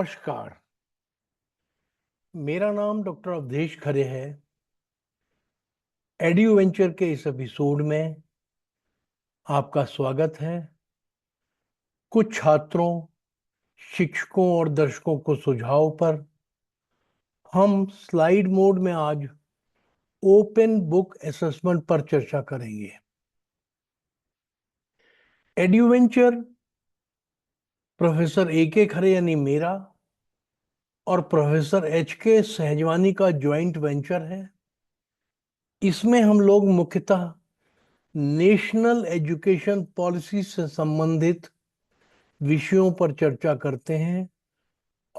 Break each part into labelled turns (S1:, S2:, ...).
S1: नमस्कार। मेरा नाम डॉक्टर अवधेश खरे है। एड्यूवेंचर के इस एपिसोड में आपका स्वागत है। कुछ छात्रों, शिक्षकों और दर्शकों को सुझाव पर हम स्लाइड मोड में आज ओपन बुक असेसमेंट पर चर्चा करेंगे। एड्यूवेंचर प्रोफेसर ए.के. खरे यानी मेरा और प्रोफेसर एच.के. सहजवानी का ज्वाइंट वेंचर है। इसमें हम लोग मुख्यतः नेशनल एजुकेशन पॉलिसी से संबंधित विषयों पर चर्चा करते हैं।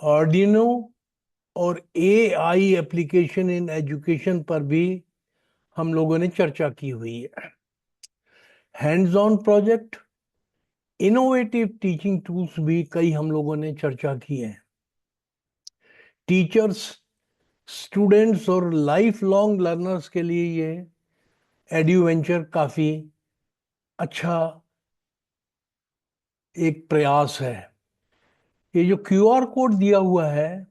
S1: आर्डिनो और एआई एप्लीकेशन इन एजुकेशन पर भी हम लोगों ने चर्चा की हुई है। Hands on project, innovative teaching tools भी कई हम लोगों ने चर्चा की है। टीचर्स, स्टूडेंट्स और लाइफ लॉन्ग लर्नर्स के लिए ये एड्यूवेंचर काफी अच्छा एक प्रयास है। ये जो क्यूआर कोड दिया हुआ है,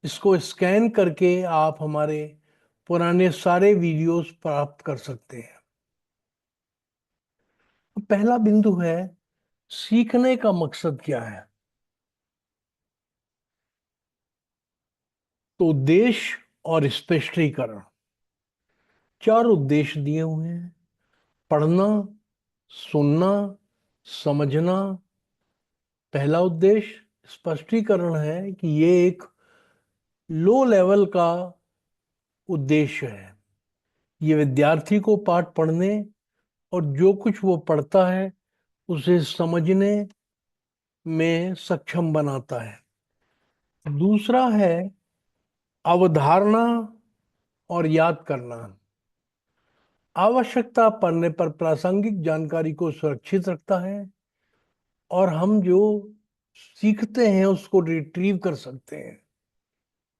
S1: इसको स्कैन करके आप हमारे पुराने सारे वीडियोस प्राप्त कर सकते हैं। पहला बिंदु है, सीखने का मकसद क्या है। तो उद्देश्य और स्पष्टीकरण, चार उद्देश्य दिए हुए हैं। पढ़ना, सुनना, समझना पहला उद्देश्य। स्पष्टीकरण है कि ये एक लो लेवल का उद्देश्य है। ये विद्यार्थी को पाठ पढ़ने और जो कुछ वो पढ़ता है उसे समझने में सक्षम बनाता है। दूसरा है अवधारणा और याद करना। आवश्यकता पड़ने पर प्रासंगिक जानकारी को सुरक्षित रखता है और हम जो सीखते हैं उसको रिट्रीव कर सकते हैं।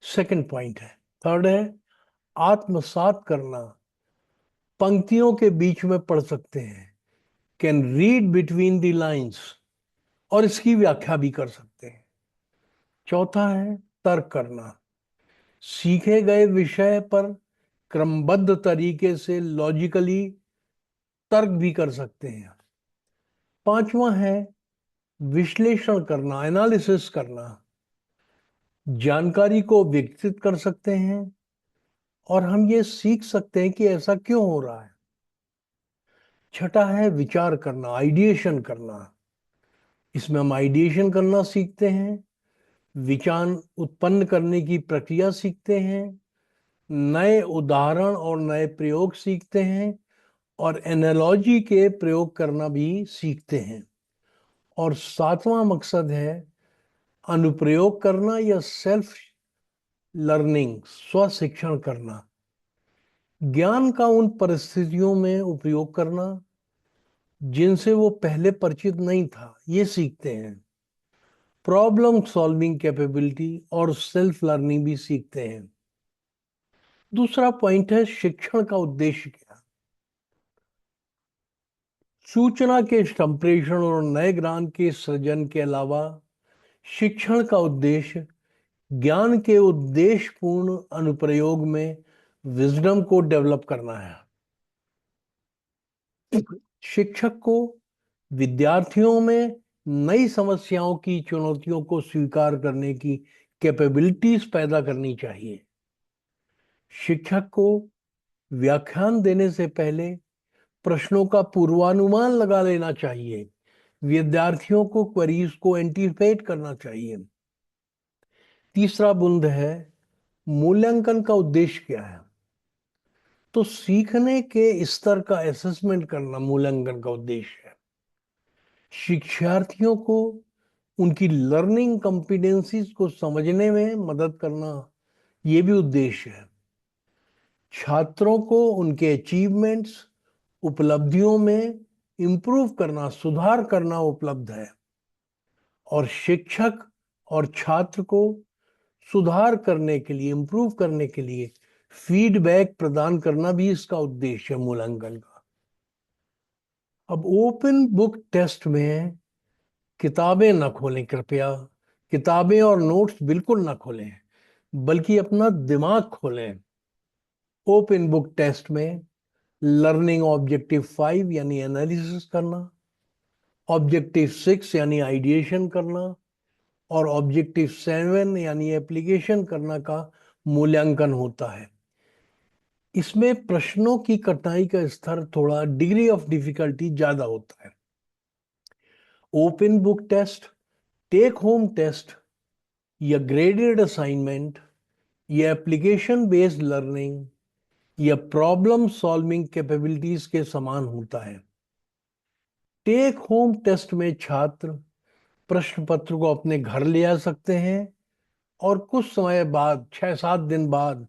S1: सेकंड पॉइंट है। थर्ड है आत्मसात करना। पंक्तियों के बीच में पढ़ सकते हैं, can read between the lines, और इसकी व्याख्या भी कर सकते हैं। चौथा है तर्क करना। सीखे गए विषय पर क्रमबद्ध तरीके से लॉजिकली तर्क भी कर सकते हैं। पांचवा है विश्लेषण करना, एनालिसिस करना। जानकारी को विकसित कर सकते हैं और हम ये सीख सकते हैं कि ऐसा क्यों हो रहा है। छठा है विचार करना, आइडिएशन करना। इसमें हम आइडिएशन करना सीखते हैं, विचार उत्पन्न करने की प्रक्रिया सीखते हैं, नए उदाहरण और नए प्रयोग सीखते हैं और एनालॉजी के प्रयोग करना भी सीखते हैं। और सातवां मकसद है अनुप्रयोग करना या सेल्फ लर्निंग, स्व शिक्षण करना। ज्ञान का उन परिस्थितियों में उपयोग करना जिनसे वो पहले परिचित नहीं था, ये सीखते हैं। प्रॉब्लम सॉल्विंग कैपेबिलिटी और सेल्फ लर्निंग भी सीखते हैं। दूसरा पॉइंट है शिक्षण का उद्देश्य क्या। सूचना के संप्रेषण और नए ज्ञान के सृजन के अलावा शिक्षण का उद्देश्य ज्ञान के उद्देश्यपूर्ण अनुप्रयोग में विजडम को डेवलप करना है। शिक्षक को विद्यार्थियों में नई समस्याओं की चुनौतियों को स्वीकार करने की कैपेबिलिटीज पैदा करनी चाहिए। शिक्षक को व्याख्यान देने से पहले प्रश्नों का पूर्वानुमान लगा लेना चाहिए। विद्यार्थियों को क्वेरीज को एंटीसिपेट करना चाहिए। तीसरा बिंदु है मूल्यांकन का उद्देश्य क्या है। तो सीखने के स्तर का असेसमेंट करना मूल्यांकन का उद्देश्य है। शिक्षार्थियों को उनकी लर्निंग कॉम्पिटेंसीज को समझने में मदद करना, ये भी उद्देश्य है। छात्रों को उनके अचीवमेंट्स, उपलब्धियों में इंप्रूव करना, सुधार करना उपलब्ध है। और शिक्षक और छात्र को सुधार करने के लिए, इंप्रूव करने के लिए फीडबैक प्रदान करना भी इसका उद्देश्य है मूल्यांकन का। अब ओपन बुक टेस्ट में किताबें न खोलें कृपया, किताबें और नोट्स बिल्कुल ना खोलें, बल्कि अपना दिमाग खोलें। ओपन बुक टेस्ट में लर्निंग ऑब्जेक्टिव 5 यानी एनालिसिस करना, ऑब्जेक्टिव 6 यानी आइडिएशन करना, और ऑब्जेक्टिव 7 यानी एप्लीकेशन करना का मूल्यांकन होता है। इसमें प्रश्नों की कठिनाई का स्तर थोड़ा, डिग्री ऑफ डिफिकल्टी ज्यादा होता है। Open book test, take home test या ग्रेडेड असाइनमेंट या एप्लीकेशन बेस्ड लर्निंग या प्रॉब्लम सॉल्विंग कैपेबिलिटीज के समान होता है। टेक होम टेस्ट में छात्र प्रश्न पत्र को अपने घर ले आ सकते हैं और कुछ समय बाद, 6-7 दिन बाद,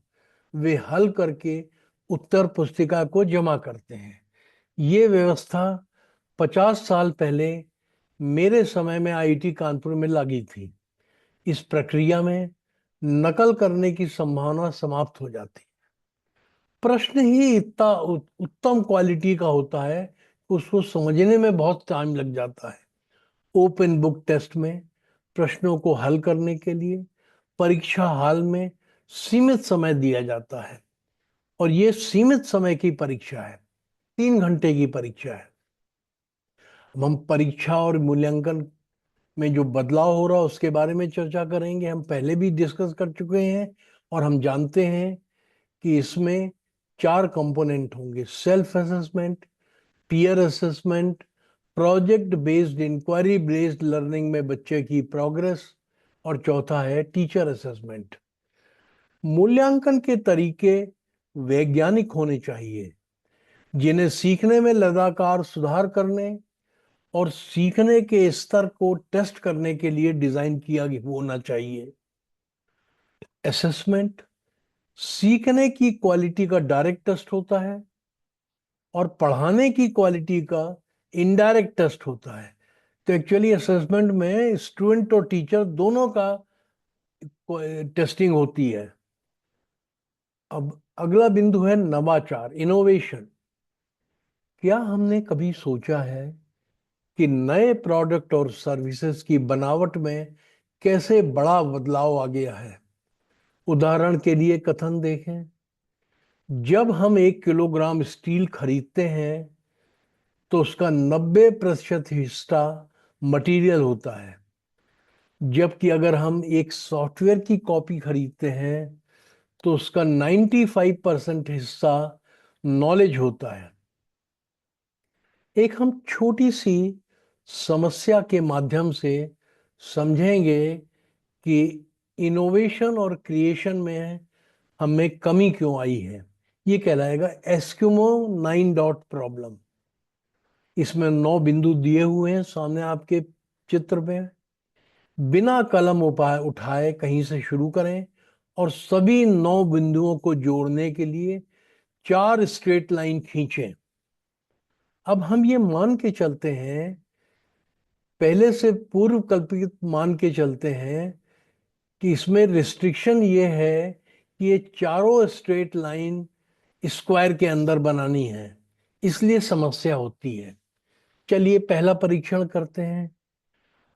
S1: वे हल करके उत्तर पुस्तिका को जमा करते हैं। ये व्यवस्था 50 साल पहले मेरे समय में आईआईटी कानपुर में लगी थी। इस प्रक्रिया में नकल करने की संभावना समाप्त हो जाती। प्रश्न ही इतना उत्तम क्वालिटी का होता है, उसको समझने में बहुत टाइम लग जाता है। ओपन बुक टेस्ट में प्रश्नों को हल करने के लिए परीक्षा हॉल में सीमित समय दिया जाता है, और ये सीमित समय की परीक्षा है, 3 घंटे की परीक्षा है। अब हम परीक्षा और मूल्यांकन में जो बदलाव हो रहा है उसके बारे में चर्चा करेंगे। हम पहले भी डिस्कस कर चुके हैं और हम जानते हैं कि इसमें 4 कंपोनेंट होंगे: self assessment, peer assessment, project based inquiry based learning में बच्चे की प्रोग्रेस, और चौथा है टीचर असेसमेंट। मूल्यांकन के तरीके वैज्ञानिक होने चाहिए, जिन्हें सीखने में लगातार सुधार करने और सीखने के स्तर को टेस्ट करने के लिए डिजाइन किया होना चाहिए। असेसमेंट सीखने की क्वालिटी का डायरेक्ट टेस्ट होता है और पढ़ाने की क्वालिटी का इनडायरेक्ट टेस्ट होता है। तो एक्चुअली असेसमेंट में स्टूडेंट और टीचर दोनों का टेस्टिंग होती है। अब अगला बिंदु है नवाचार, इनोवेशन। क्या हमने कभी सोचा है कि नए प्रोडक्ट और सर्विसेज की बनावट में कैसे बड़ा बदलाव आ गया है? उदाहरण के लिए कथन देखें। जब हम 1 किलोग्राम स्टील खरीदते हैं तो उसका 90% हिस्सा मटेरियल होता है, जबकि अगर हम एक सॉफ्टवेयर की कॉपी खरीदते हैं तो उसका 95% हिस्सा नॉलेज होता है। एक हम छोटी सी समस्या के माध्यम से समझेंगे कि इनोवेशन और क्रिएशन में हमें कमी क्यों आई है। ये कहलाएगा एस्किमो 9 डॉट प्रॉब्लम। इसमें 9 बिंदु दिए हुए हैं सामने आपके चित्र में। बिना कलम उठाए कहीं से शुरू करें और सभी 9 बिंदुओं को जोड़ने के लिए 4 स्ट्रेट लाइन खींचें। अब हम ये मान के चलते हैं, पहले से पूर्व कल्पित मान के चलते हैं कि इसमें रिस्ट्रिक्शन ये है कि ये चारों स्ट्रेट लाइन स्क्वायर के अंदर बनानी है, इसलिए समस्या होती है। चलिए पहला परीक्षण करते हैं।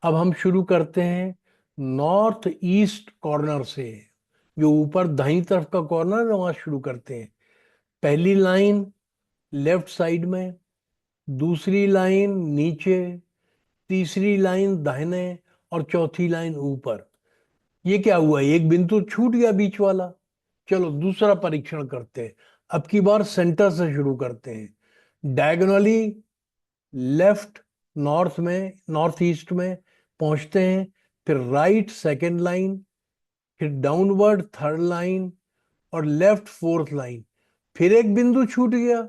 S1: अब हम शुरू करते हैं नॉर्थ ईस्ट कॉर्नर से, जो ऊपर दाहिनी तरफ का कॉर्नर है वहां शुरू करते हैं। पहली लाइन लेफ्ट साइड में, दूसरी लाइन नीचे, तीसरी लाइन दाहिने, और चौथी लाइन ऊपर। ये क्या हुआ, एक बिंदु छूट गया बीच वाला। चलो दूसरा परीक्षण करते हैं। अब की बार सेंटर से शुरू करते हैं। डायगोनली लेफ्ट नॉर्थ में, नॉर्थ ईस्ट में पहुंचते हैं, फिर राइट सेकेंड लाइन, फिर डाउनवर्ड थर्ड लाइन, और लेफ्ट फोर्थ लाइन। फिर एक बिंदु छूट गया।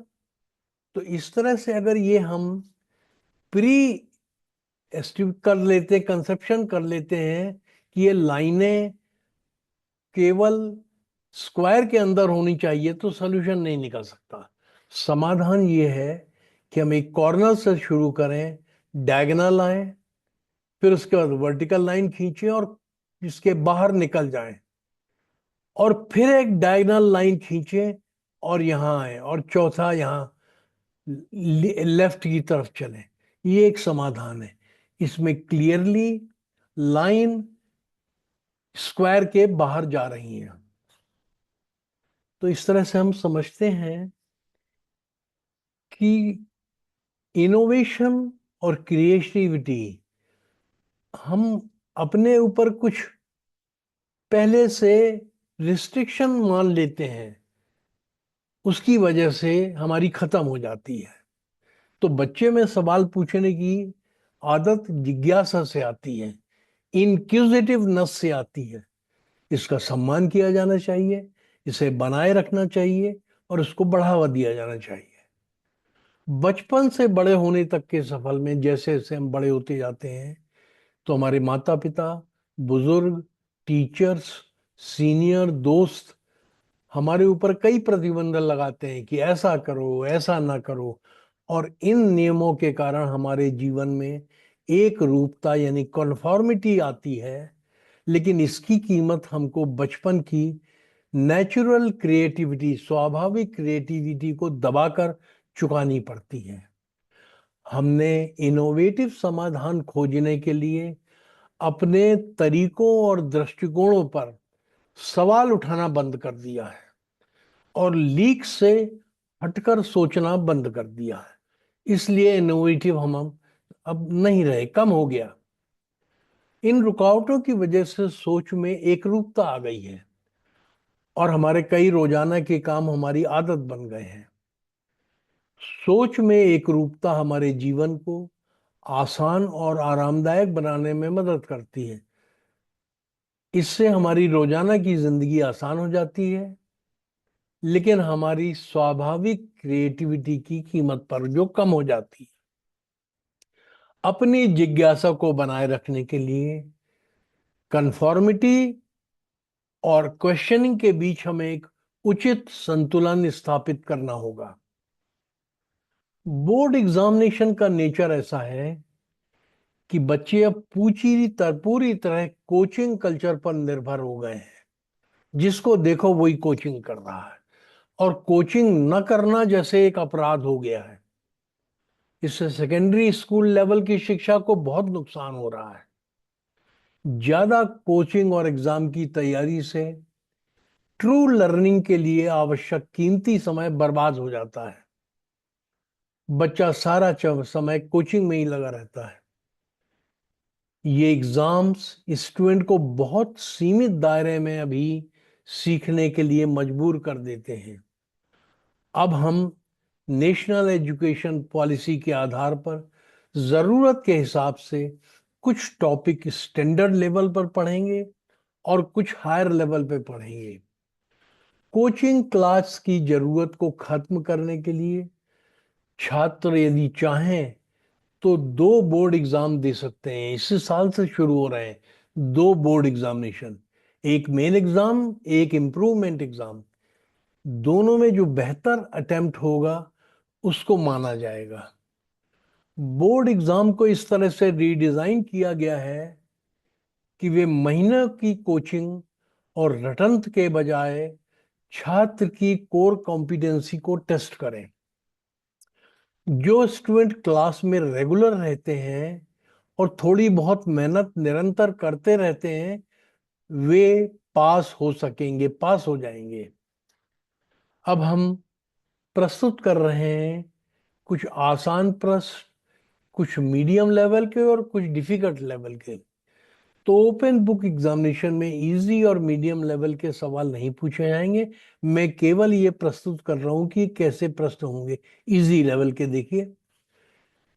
S1: तो इस तरह से अगर ये हम प्री एस्टिमेट कर लेते, कंसेप्शन कर लेते हैं कि ये लाइनें केवल स्क्वायर के अंदर होनी चाहिए, तो सॉल्यूशन नहीं निकल सकता। समाधान ये है कि हम एक कॉर्नर से शुरू करें, डायगोनल आए, फिर उसके बाद वर्टिकल लाइन खींचें और इसके बाहर निकल जाएं, और फिर एक डायगोनल लाइन खींचें और यहां आए, और चौथा यहां लेफ्ट की तरफ चलें। ये एक समाधान है। इसमें क्लियरली लाइन स्क्वायर के बाहर जा रही हैं। तो इस तरह से हम समझते हैं कि इनोवेशन और क्रिएटिविटी, हम अपने ऊपर कुछ पहले से रिस्ट्रिक्शन मान लेते हैं, उसकी वजह से हमारी खत्म हो जाती है। तो बच्चे में सवाल पूछने की आदत जिज्ञासा से आती है, इनक्यूजिटिवनेस से आती है। इसका सम्मान किया जाना चाहिए, इसे बनाए रखना चाहिए और इसको बढ़ावा दिया जाना चाहिए। बचपन से बड़े होने तक के सफर में जैसे जैसे हम बड़े होते जाते हैं, तो हमारे माता पिता, बुजुर्ग, टीचर्स, सीनियर, दोस्त हमारे ऊपर कई प्रतिबंध लगाते हैं कि ऐसा करो, ऐसा ना करो। और इन नियमों के कारण हमारे जीवन में एक रूपता यानी कॉन्फॉर्मिटी आती है। लेकिन इसकी कीमत हमको बचपन की नेचुरल क्रिएटिविटी, स्वाभाविक क्रिएटिविटी को दबाकर चुकानी पड़ती है। हमने इनोवेटिव समाधान खोजने के लिए अपने तरीकों और दृष्टिकोणों पर सवाल उठाना बंद कर दिया है और लीक से हटकर सोचना बंद कर दिया है। इसलिए इनोवेटिव हम अब नहीं रहे, कम हो गया। इन रुकावटों की वजह से सोच में एकरूपता आ गई है और हमारे कई रोजाना के काम हमारी आदत बन गए हैं। सोच में एकरूपता हमारे जीवन को आसान और आरामदायक बनाने में मदद करती है। इससे हमारी रोजाना की जिंदगी आसान हो जाती है, लेकिन हमारी स्वाभाविक क्रिएटिविटी की कीमत पर जो कम हो जाती है। अपनी जिज्ञासा को बनाए रखने के लिए कंफॉर्मिटी और क्वेश्चनिंग के बीच हमें एक उचित संतुलन स्थापित करना होगा। बोर्ड एग्जामिनेशन का नेचर ऐसा है कि बच्चे अब पूरी तरह कोचिंग कल्चर पर निर्भर हो गए हैं। जिसको देखो वही कोचिंग कर रहा है और कोचिंग न करना जैसे एक अपराध हो गया है। इससे सेकेंडरी स्कूल लेवल की शिक्षा को बहुत नुकसान हो रहा है। ज्यादा कोचिंग और एग्जाम की तैयारी से ट्रू लर्निंग के लिए आवश्यक कीमती समय बर्बाद हो जाता है। बच्चा सारा समय कोचिंग में ही लगा रहता है। ये एग्जाम्स स्टूडेंट को बहुत सीमित दायरे में अभी सीखने के लिए मजबूर कर देते हैं। अब हम नेशनल एजुकेशन पॉलिसी के आधार पर जरूरत के हिसाब से कुछ टॉपिक स्टैंडर्ड लेवल पर पढ़ेंगे और कुछ हायर लेवल पे पढ़ेंगे। कोचिंग क्लास की जरूरत को खत्म करने के लिए छात्र यदि चाहें तो 2 बोर्ड एग्जाम दे सकते हैं। इसी साल से शुरू हो रहे हैं 2 बोर्ड एग्जामिनेशन, एक मेन एग्जाम, एक इम्प्रूवमेंट एग्जाम। दोनों में जो बेहतर अटेम्प्ट होगा उसको माना जाएगा। बोर्ड एग्जाम को इस तरह से रीडिजाइन किया गया है कि वे महीने की कोचिंग और रटंत के बजाय छात्र की कोर कॉम्पिटेंसी को टेस्ट करें। जो स्टूडेंट क्लास में रेगुलर रहते हैं और थोड़ी बहुत मेहनत निरंतर करते रहते हैं, वे पास हो सकेंगे, पास हो जाएंगे। अब हम प्रस्तुत कर रहे हैं कुछ आसान प्रश्न, कुछ मीडियम लेवल के और कुछ डिफिकल्ट लेवल के। तो ओपन बुक एग्जामिनेशन में इजी और मीडियम लेवल के सवाल नहीं पूछे जाएंगे। मैं केवल ये प्रस्तुत कर रहा हूं कि कैसे प्रश्न होंगे। इजी लेवल के देखिए,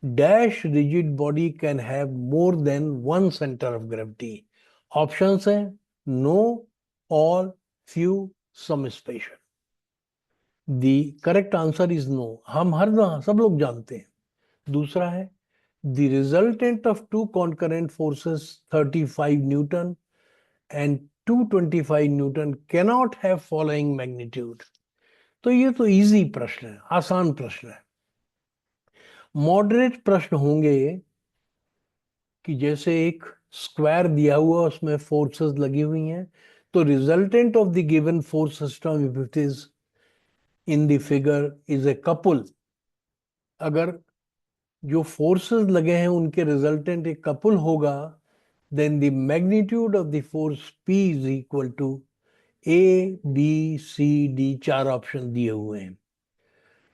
S1: dash rigid body can have more than one centre of gravity. Options हैं no, all, few, some special. The correct answer is no. हम हर सब लोग जानते हैं। दूसरा है the resultant of two concurrent forces 35 Newton and 225 Newton cannot have following magnitude। तो ये तो इजी प्रश्न है, आसान प्रश्न है। मॉडरेट प्रश्न होंगे कि जैसे एक स्क्वायर दिया हुआ उसमें फोर्सेस लगी हुई हैं, तो resultant of the given force system if it is in the figure is a couple. अगर जो फोर्सेस लगे हैं उनके रिजल्टेंट एक कपल होगा, then the magnitude of the force P is equal to A, B, C, D, 4 option दिए हुए हैं।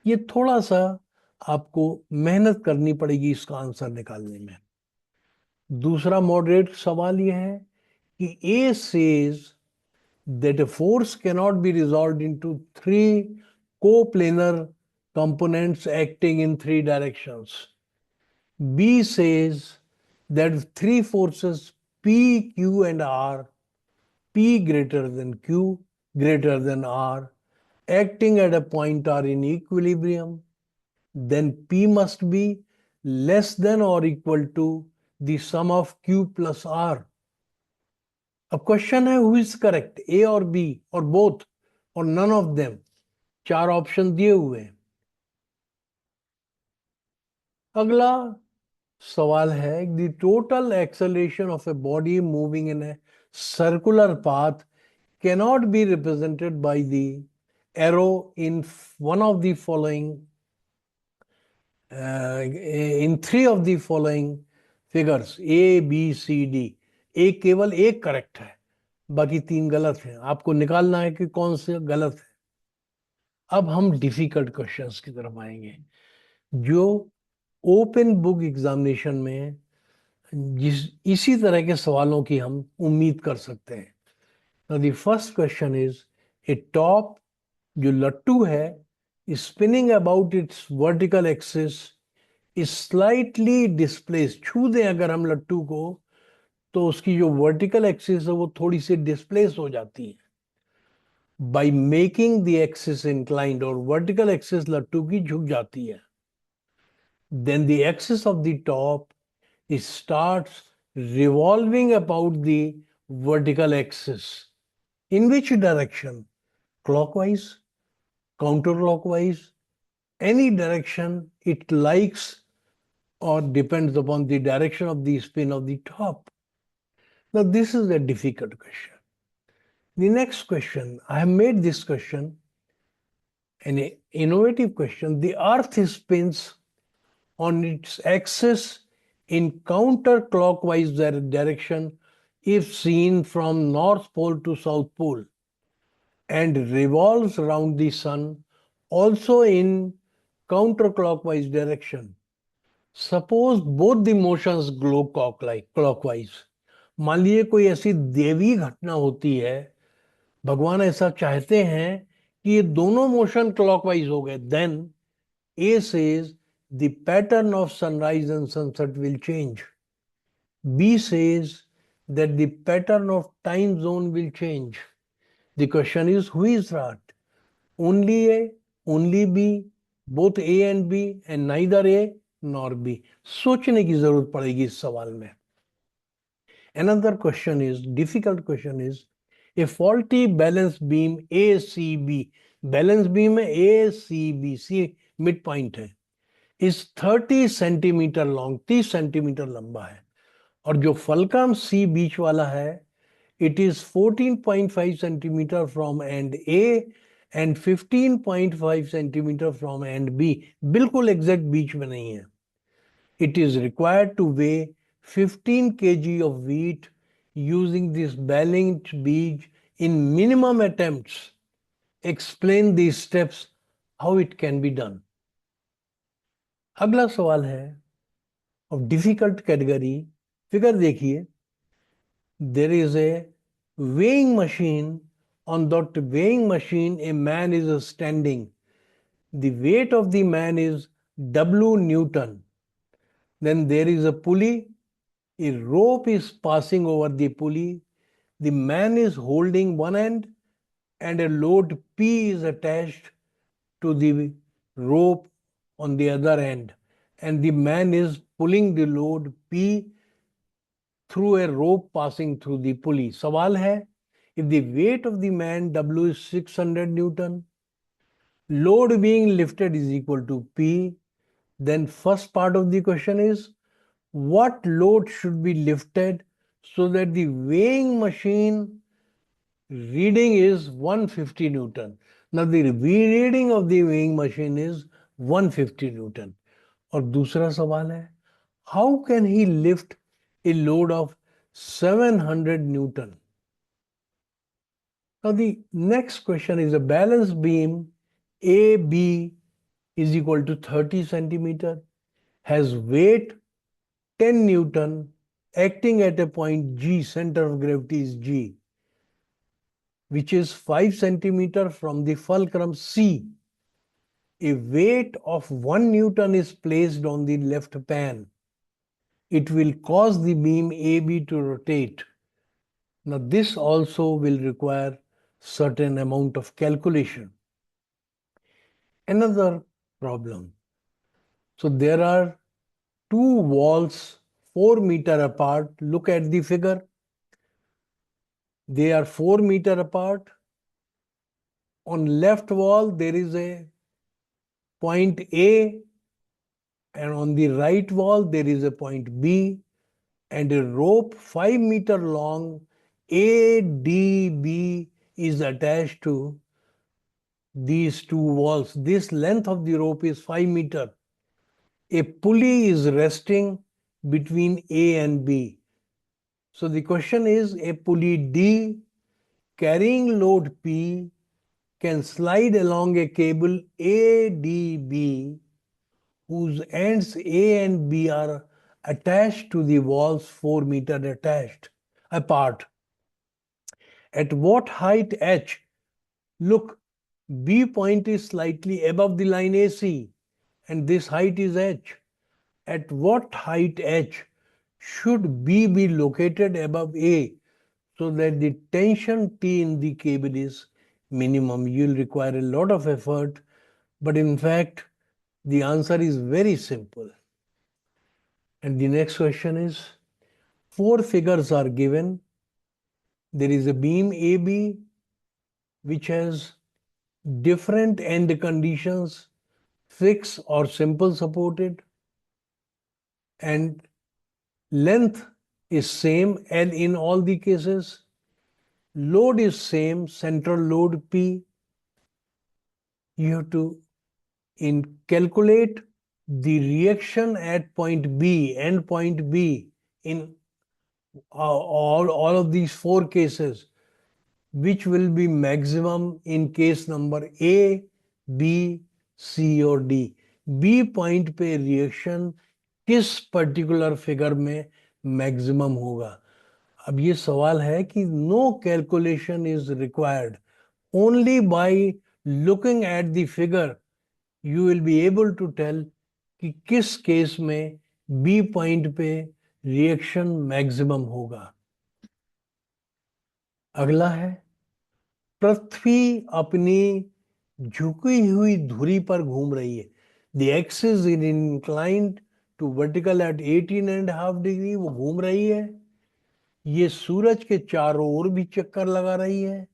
S1: ये थोड़ा सा आपको मेहनत करनी पड़ेगी इसका आंसर निकालने में। दूसरा मॉडरेट सवाल यह है कि A says that a force cannot be resolved into three coplanar components acting in three directions. B says that three forces P, Q, and R, P greater than Q, greater than R, acting at a point are in equilibrium, then P must be less than or equal to the sum of Q plus R. अब question है who is correct, ए और B और both और none of them. 4 option दिए हुए हैं। अगला सवाल है the total acceleration of a body moving in a circular path cannot be represented by the arrow in one of the following in three of the following figures A, B, C, D। ए केवल एक correct है, बाकी 3 गलत हैं। आपको निकालना है कि कौन से गलत है। अब हम डिफिकल्ट क्वेश्चंस की तरफ आएंगे जो ओपन बुक एग्जामिनेशन में इसी तरह के सवालों की हम उम्मीद कर सकते हैं। The first question is a top जो लट्टू है spinning about it's vertical axis is slightly displace. छू दें अगर हम लट्टू को तो उसकी जो वर्टिकल एक्सिस है वो थोड़ी सी डिस्प्लेस हो जाती है। By making the axis inclined, और वर्टिकल एक्सिस लट्टू की झुक जाती है। Then the axis of the top it starts revolving about the vertical axis. In which direction? Clockwise, counterclockwise, any direction it likes or depends upon the direction of the spin of the top. Now this is a difficult question. The next question, I have made this question an innovative question. The earth spins on its axis in counterclockwise direction if seen from North Pole to South Pole, and revolves around the sun also in counterclockwise direction. Suppose both the motions go clockwise. मान लीजिए कोई ऐसी देवी घटना होती है, भगवान ऐसा चाहते हैं कि ये दोनों मोशन क्लॉकवाइज हो गए, then A says the pattern of sunrise and sunset will change. B says that the pattern of time zone will change. The question is who is right? Only A, only B, both A and B, and neither A nor B. सोचने की जरूरत पड़ेगी इस सवाल में। Another question is, difficult question is, a faulty balance beam ACB, balance beam है ACB, C midpoint है, is 30 centimetre long, 30 centimetre लंबा है, और जो फलक्रम सी बीच वाला है it is 14.5 centimetre from end A and 15.5 centimetre from end B, बिल्कुल एग्जैक्ट बीच में नहीं है। It is required to weigh 15 kg of wheat using this balanced beam in minimum attempts. Explain these steps, how it can be done. अगला सवाल है of difficult category. Figure देखिए, there is a weighing machine. On that weighing machine a man is standing. The weight of the man is W Newton. Then there is a pulley. A rope is passing over the pulley. The man is holding one end and a load P is attached to the rope on the other end, and the man is pulling the load P through a rope passing through the pulley. सवाल है, if the weight of the man W is 600 Newton, load being lifted is equal to P, then first part of the question is what load should be lifted so that the weighing machine reading is 150 Newton. Now the reading of the weighing machine is 150 Newton. और दूसरा सवाल है, how can he lift a load of 700 Newton. Now the next question is a balance beam AB is equal to 30 centimeter, has weight 10 Newton, acting at a point G, center of gravity is G, which is 5 centimeter from the fulcrum C. A weight of 1 Newton is placed on the left pan. It will cause the beam AB to rotate. Now this also will require certain amount of calculation. Another problem. So there are two walls 4 meter apart. Look at the figure. They are 4 meter apart. On left wall there is a point A, and on the right wall there is a point B, and a rope 5 meter long ADB is attached to these two walls. This length of the rope is 5 meter. A pulley is resting between A and B. So the question is, a pulley D carrying load P can slide along a cable ADB whose ends A and B are attached to the walls 4 meter apart. At what height H? Look, B point is slightly above the line AC, and this height is H. At what height H should B be located above A so that the tension T in the cable is minimum? You'll require a lot of effort, but in fact, the answer is very simple. And the next question is, 4 figures are given. There is a beam AB which has different end conditions, fixed or simple supported, and length is same and in all the cases. Load is same, central load P. You have to calculate the reaction at point B and point B in all of these 4 cases, which will be maximum in case number A, B, C और D. B point पे reaction किस particular figure में maximum होगा? अब ये सवाल है कि no calculation is required, only by looking at the figure you will be able to tell कि किस केस में बी पॉइंट पे रिएक्शन मैक्सिमम होगा. अगला है, पृथ्वी अपनी झुकी हुई धुरी पर घूम रही है. The axis is inclined to vertical at 18.5 degree. वो घूम रही है. ये सूरज के चारों ओर भी चक्कर लगा रही है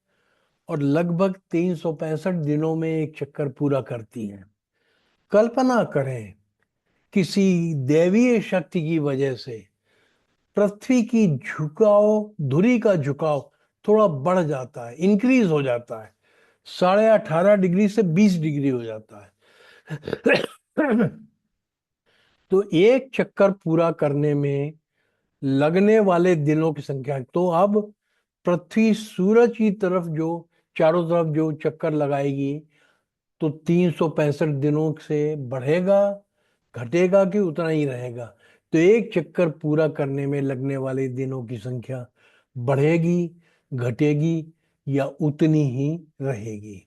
S1: और लगभग 365 दिनों में एक चक्कर पूरा करती है. कल्पना करें किसी दैवीय शक्ति की वजह से पृथ्वी की धुरी का झुकाव थोड़ा बढ़ जाता है, इंक्रीज हो जाता है, 18.5 डिग्री से 20 डिग्री हो जाता है. तो एक चक्कर पूरा करने में लगने वाले दिनों की संख्या, तो अब पृथ्वी सूरज की तरफ जो चारों तरफ जो चक्कर लगाएगी तो 365 दिनों से बढ़ेगा, घटेगा कि उतना ही रहेगा? तो एक चक्कर पूरा करने में लगने वाले दिनों की संख्या बढ़ेगी, घटेगी या उतनी ही रहेगी?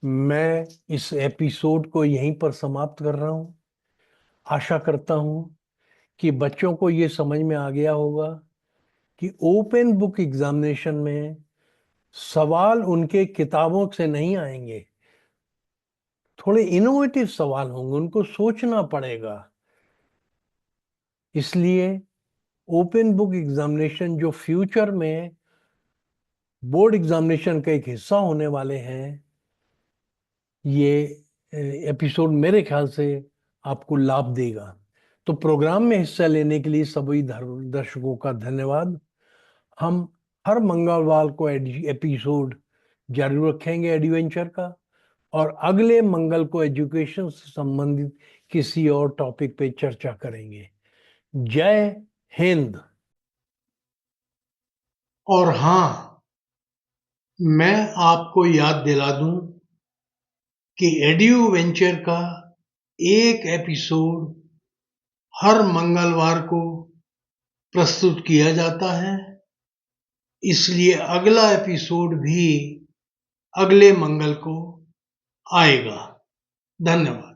S1: मैं इस एपिसोड को यहीं पर समाप्त कर रहा हूं. आशा करता हूं कि बच्चों को ये समझ में आ गया होगा कि ओपन बुक एग्जामिनेशन में सवाल उनके किताबों से नहीं आएंगे, थोड़े इनोवेटिव सवाल होंगे, उनको सोचना पड़ेगा. इसलिए ओपन बुक एग्जामिनेशन जो फ्यूचर में बोर्ड एग्जामिनेशन का एक हिस्सा होने वाले हैं, ये एपिसोड मेरे ख्याल से आपको लाभ देगा. तो प्रोग्राम में हिस्सा लेने के लिए सभी दर्शकों का धन्यवाद. हम हर मंगलवार को एपिसोड जारी रखेंगे एडवेंचर का, और अगले मंगल को एजुकेशन से संबंधित किसी और टॉपिक पे चर्चा करेंगे. जय हिंद.
S2: और हाँ, मैं आपको याद दिला दूं कि एड्यू वेंचर का एक एपिसोड हर मंगलवार को प्रस्तुत किया जाता है, इसलिए अगला एपिसोड भी अगले मंगल को आएगा। धन्यवाद।